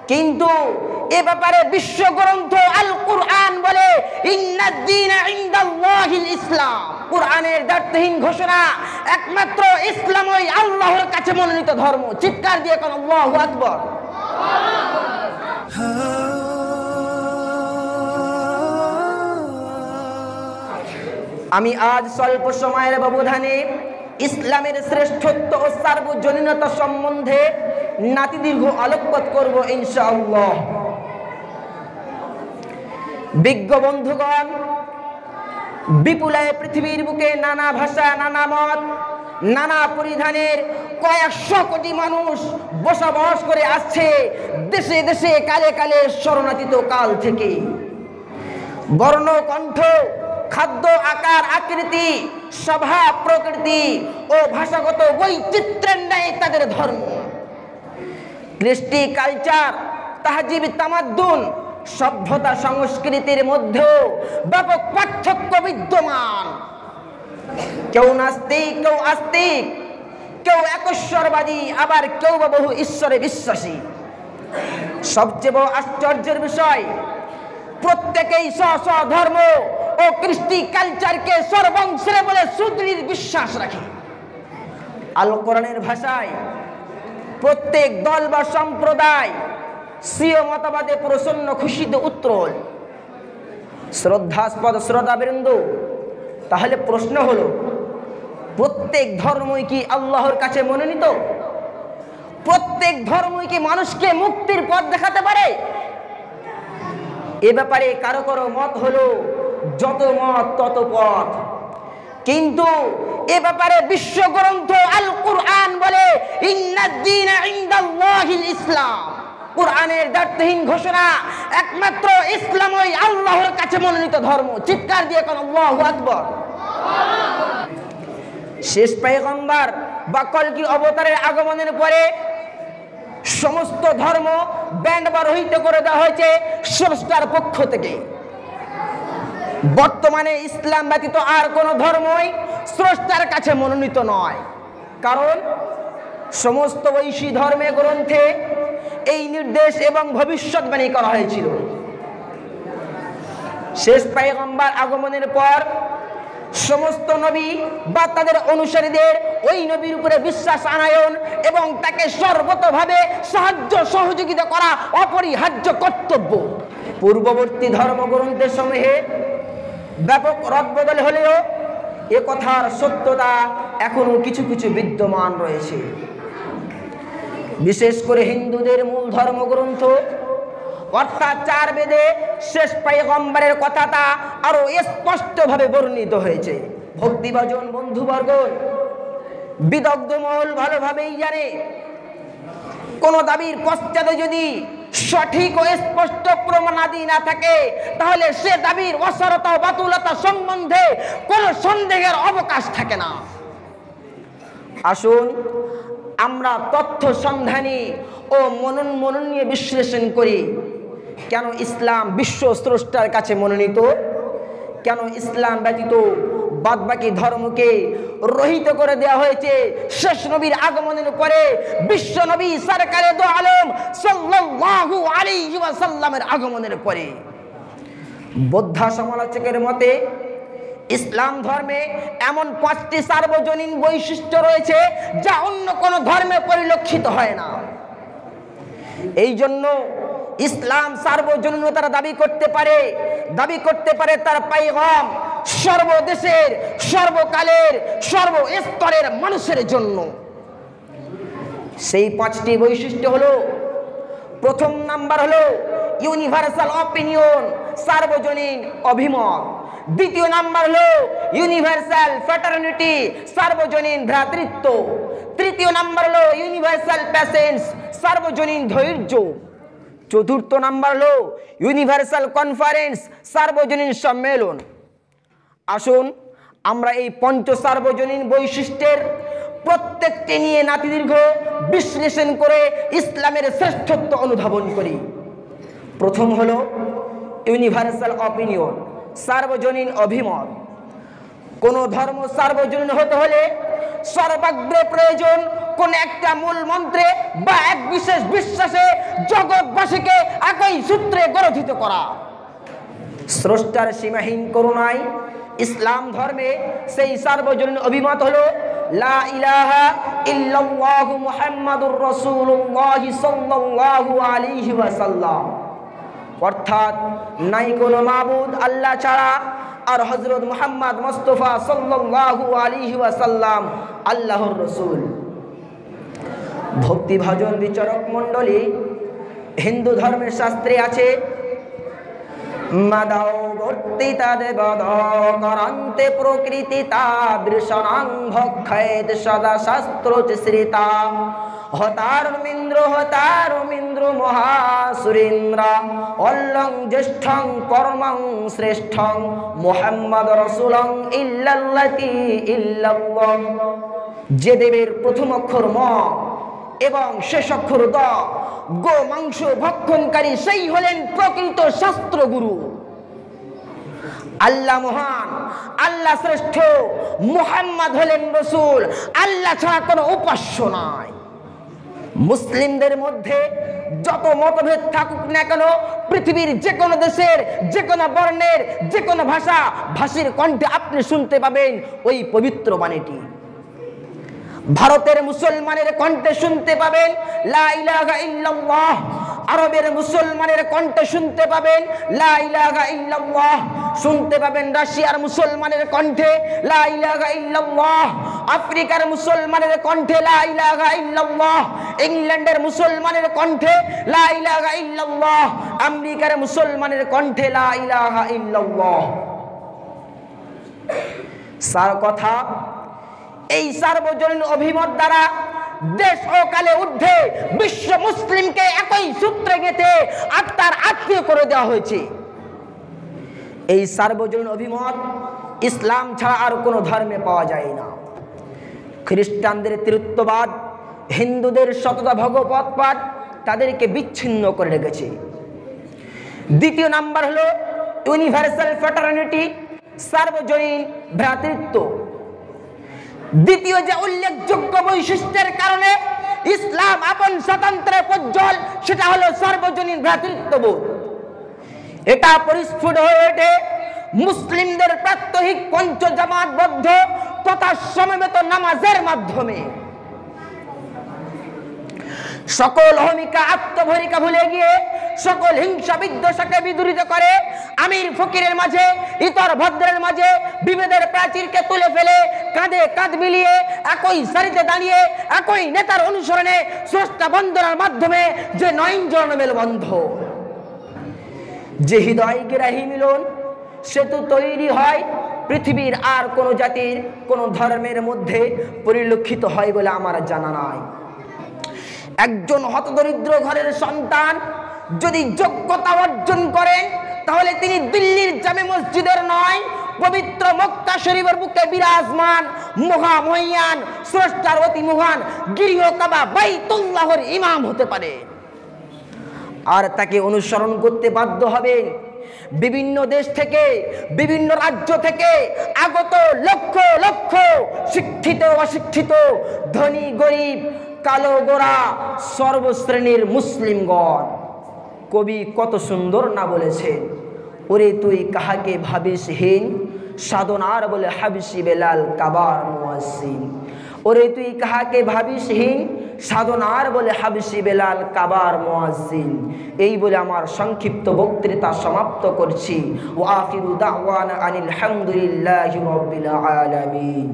কিন্তু এ ব্যাপারে বিশ্বগ্রন্থ আল কুরআন বলে ইন্নাদ-দীনা ইনদাল্লাহিল ইসলাম। কুরআনের দ্ব্যর্থহীন ঘোষণা, একমাত্র ইসলামই আল্লাহর কাছে মনোনীত ধর্ম। চিৎকার দিয়ে কোন আল্লাহু আকবার। আমি আজ স্বল্প সময়ের ব্যবধানে ইসলামের শ্রেষ্ঠত্ব ও সার্বজনীনতা সম্বন্ধে নাতিদীর্ঘ আলোকপাত করব ইনশাআল্লাহ। বিজ্ঞ বন্ধুগণ, বিপুলায় পৃথিবীর বুকে নানা ভাষা, নানা মত, নানা পরিধানের কয়েকশো কোটি মানুষ বসবাস করে আসছে দেশে দেশে, কালে কালে, শরণাতীত কাল থেকে। বর্ণ, কণ্ঠ, খাদ্য, আকার, আকৃতি, স্বভাব, প্রকৃতি ও ভাষাগত বৈচিত্র্যের ন্যায় তাদের ধর্ম। কৃষ্টি, কালচার, তাহজিব, তামাদ্দুন, সভ্যতা, সংস্কৃতির মধ্যেও ব্যাপক পার্থক্য বিদ্যমান। কেউ নাস্তিক, কেউ আস্তিক, কেউ একশ্বরবাদী, আবার কেউ বা বহু ঈশ্বরে বিশ্বাসী। সবচেয়ে বড় আশ্চর্যের বিষয়, প্রত্যেকেই স্ব স্ব ধর্ম ও কৃষ্টি কালচারকে সর্বংশে বলে সুদৃঢ় বিশ্বাস রাখে। আল কোরআনের ভাষায় প্রত্যেক দল বা সম্প্রদায় স্বীয় মতবাদে প্রসন্ন, খুশিতে উত্তরল। শ্রদ্ধাস্পদ শ্রোতাবৃন্দ, তাহলে প্রশ্ন হলো, প্রত্যেক ধর্মই কি আল্লাহর কাছে মনোনীত? প্রত্যেক ধর্মই কি মানুষকে মুক্তির পথ দেখাতে পারে? এ ব্যাপারে কারো কারো মত হলো যত মত তত পথ। কিন্তু এ ব্যাপারে বিশ্বগ্রন্থ আল কুরআন বলে ইন্নাদ-দীনা ইনদাল্লাহিল ইসলাম। কুরআনের দ্ব্যর্থহীন ঘোষণা, একমাত্র ইসলামই আল্লাহর কাছে মনোনীত ধর্ম। চিৎকার দিয়ে কোন আল্লাহু আকবার। শেষ পয়গম্বর বা কলকি অবতারের আগমনের পরে সমস্ত ধর্ম ব্যান্ড বা রহিত করে দেওয়া হয়েছে স্রষ্টার পক্ষ থেকে। বর্তমানে ইসলাম ব্যতীত আর কোন ধর্মই স্রষ্টার কাছে মনোনীত নয়। কারণ সমস্ত ঐশী ধর্মে গ্রন্থে এই নির্দেশ এবং ভবিষ্যৎবাণী করা হয়েছিল। শেষ পয়গম্বর আগমনের পর সমস্ত নবী বা তাদের অনুসারীদের ওই নবীর উপরে বিশ্বাস আনায়ন এবং তাকে সর্বতভাবে সাহায্য সহযোগিতা করা অপরিহার্য কর্তব্য। পূর্ববর্তী ধর্মগ্রন্থের সমূহে ব্যাপক রদবদল হলেও এ কথার সত্যতা এখনো কিছু কিছু বিদ্যমান রয়েছে। বিশেষ করে হিন্দুদের মূল ধর্মগ্রন্থ অর্থাৎ 4 বেদে শেষ পয়গম্বরের কথাটা আরো স্পষ্টভাবে বর্ণিত হয়েছে। ভক্তিভাজন বন্ধুবর্গ, বিদগ্ধ মহল ভালোভাবেই জানে, কোন দাবির পশ্চাতে যদি সঠিক ও স্পষ্ট প্রমাণাদি না থাকে, তাহলে সে দাবির অসারতা ও বাতুলতা সম্বন্ধে কোনো সন্দেহের অবকাশ থাকে না। আসুন আমরা তথ্য সন্ধানী ও মনন নিয়ে বিশ্লেষণ করি। কেন ইসলাম বিশ্ব স্রষ্টার কাছে মনোনীত? কেন ইসলাম ব্যতীত বাদবাকি ধর্মকে রহিত করে দেওয়া হয়েছে শেষ নবীর আগমনের পরে বিশ্ব নবী সরকারে দো আলম সাল্লাল্লাহু আলাইহি ওয়াসাল্লামের আগমনের পরে? বৌদ্ধ সমালোচকের মতে ইসলাম ধর্মে এমন 5টি সার্বজনীন বৈশিষ্ট্য রয়েছে যা অন্য কোনো ধর্মে পরিলক্ষিত হয় না। এই জন্য ইসলাম সার্বজনীনতার দাবি করতে পারে তার পয়গাম সর্বদেশের, সর্বকালের, সর্বস্তরের মানুষের জন্য। সেই 5টি বৈশিষ্ট্য হলো, প্রথম নাম্বার হলো ইউনিভার্সাল অপিনিয়ন, সার্বজনীন অভিমত। দ্বিতীয় নাম্বার হলো ইউনিভার্সাল ফ্র্যাটার্নিটি, সার্বজনীন ভ্রাতৃত্ব। তৃতীয় নাম্বার হলো ইউনিভার্সাল প্যাসেন্স, সার্বজনীন ধৈর্য। চতুর্থ নাম্বার হলো ইউনিভার্সাল কনফারেন্স, সার্বজনীন সম্মেলন। আসুন আমরা এই সার্বজনীন বৈশিষ্ট্যের প্রত্যেকটি নিয়ে নাতিদীর্ঘ বিশ্লেষণ করে ইসলামের শ্রেষ্ঠত্ব অনুধাবন করি। প্রথম হলো ইউনিভার্সাল অপিনিয়ন, সার্বজনীন অভিমত। কোন ধর্ম সার্বজনীন হতে হলে সর্বাগ্রে প্রয়োজন কোন একটা মূল মন্ত্রে বা এক বিশেষ বিশ্বাসে জগৎ ভারতবাসীকে একই সূত্রে গ্রথিত করা। স্রষ্টার সীমাহীন করুণায় ইসলাম ধর্মে সেই সার্বজনীন অভিমত হলো লা ইলাহা ইল্লাল্লাহু মুহাম্মাদুর রাসূলুল্লাহ সাল্লাল্লাহু আলাইহি ওয়াসাল্লাম, অর্থাৎ নাই কোনো মাবুদ আল্লাহ ছাড়া, আর হযরত মুহাম্মদ মুস্তাফা সাল্লাল্লাহু আলাইহি ওয়াসাল্লাম আল্লাহর রাসূল। ভক্তি ভজন বিচারক মণ্ডলী, হিন্দু ধর্মের শাস্ত্রে আছে মাদাও বর্তিতা দেবদ করান্তে প্রকৃতি তাদৃশনাং ভক্ষেদ সদা শাস্ত্রোচ্ছ্রিতা হতারমিন্দ্র মহাসুরেন্দ্র অল্লং জ্যেষ্ঠং পরমং শ্রেষ্ঠং মুহাম্মদ রাসূলং ইল্লাল্লাতি ইল্লাল্লাহ। যে দেবের প্রথম অক্ষর ম এবং শেষ অক্ষর দ, গো মাংস ভক্ষণকারী সেই হলেন প্রকৃত শাস্ত্রগুরু। আল্লাহ মহান, আল্লাহ শ্রেষ্ঠ, মুহাম্মদ হলেন রাসূল, আল্লাহ ছাড়া কোনো উপাস্য নাই। মুসলিমদের মধ্যে যত মতভেদ থাকুক না কেন, পৃথিবীর যে কোনো দেশের, যে কোনো বর্ণের, যে কোনো ভাষীর কণ্ঠে আপনি শুনতে পাবেন ওই পবিত্র বাণীটি। ভারতের মুসলমানের কণ্ঠে শুনতে পাবেন লা ইলাহা ইল্লাল্লাহ, আরবের মুসলমানের কণ্ঠে শুনতে পাবেন লা ইলাহা ইল্লাল্লাহ, শুনতে পাবেন রাশিয়ার মুসলমানের কণ্ঠে লা ইলাহা ইল্লাল্লাহ, আফ্রিকার মুসলমানের কণ্ঠে লা ইলাহা ইল্লাল্লাহ, ইংল্যান্ডের মুসলমানের কণ্ঠে লা ইলাহা ইল্লাল্লাহ, আমেরিকার মুসলমানের কণ্ঠে লা ইলাহা ইল্লাল্লাহ। সার কথা, এই সার্বজনীন অভিমত দ্বারা দেশ ও কালে ঊর্ধ্বে বিশ্ব মুসলিমকে একই সূত্রে গেঁথে আত্মার আত্মীয় করে দেওয়া হয়েছে। এই সার্বজনীন অভিমত ইসলাম ছাড়া আর কোনো ধর্মে পাওয়া যায় না। খ্রিস্টানদের তৃত্ববাদ, হিন্দুদের শততা ভগবৎপাদ তাদেরকে বিচ্ছিন্ন করে রেখেছে। দ্বিতীয় নাম্বার হলো ইউনিভার্সাল ফ্র্যাটার্নিটি, সার্বজনীন ভ্রাতৃত্ব। দ্বিতীয় যে উল্লেখযোগ্য বৈশিষ্ট্যের কারণে ইসলাম আপন স্বাতন্ত্র্যে প্রজ্জ্বল, সেটা হলো সার্বজনীন ভ্রাতৃত্ববোধ। এটা পরিস্ফুট হয়ে ওঠে মুসলিমদের প্রাত্যহিক পঞ্চজামাতবদ্ধ তথা সমবেত নামাজের মাধ্যমে। সকল অহমিকা আত্মভরিকা ভুলে গিয়ে, সকল হিংসা বিদ্বেষকে বিদূরিত করে আমির ফকিরের মাঝে, ইতর ভদ্রের মাঝে বিভেদের প্রাচীরকে তুলে ফেলে কাঁধে কাঁধ মিলিয়ে একই সারিতে দাঁড়িয়ে একই নেতার অনুসরণে স্রষ্টা বন্দনার মাধ্যমে যে নয়নজন মেলবন্ধ, যে হৃদয়গ্রাহী মিলন সেতু তৈরি হয়, পৃথিবীর আর কোনো জাতির কোনো ধর্মের মধ্যে পরিলক্ষিত হয় বলে আমার জানা নাই। একজন হতদরিদ্র ঘরের সন্তান যদি যোগ্যতা অর্জন করেন, তাহলে তিনি দিল্লির জামে মসজিদের নয়, পবিত্র মক্কা শরীফের বুকে বিরাজমান মহামহিয়ান স্রষ্টার অতি মহান গৃহ কাবা বাইতুল্লাহর ইমাম হতে পারে। আর তাকে অনুসরণ করতে বাধ্য হবেন বিভিন্ন দেশ থেকে, বিভিন্ন রাজ্য থেকে আগত লক্ষ লক্ষ শিক্ষিত অশিক্ষিত, ধনী গরিব, কালো গোরা সর্বশ্রেণীর মুসলিমগণ। কবি কত সুন্দর না বলেছেন, ওরে তুই কাহাকে ভাবিস হীন, সাধনার বলে হাবিসি বেলাল কাবার মুয়াজ্জিন। ওরে তুই কাহাকে ভাবিস হীন, সাধনার বলে হাবিসি বেলাল কাবার মুয়াজ্জিন। এই বলে আমার সংক্ষিপ্ত বক্তৃতা সমাপ্ত করছি। ওয়া আখিরু দাওয়ানা আনিল হামদুলিল্লাহি রাব্বিল আলামিন।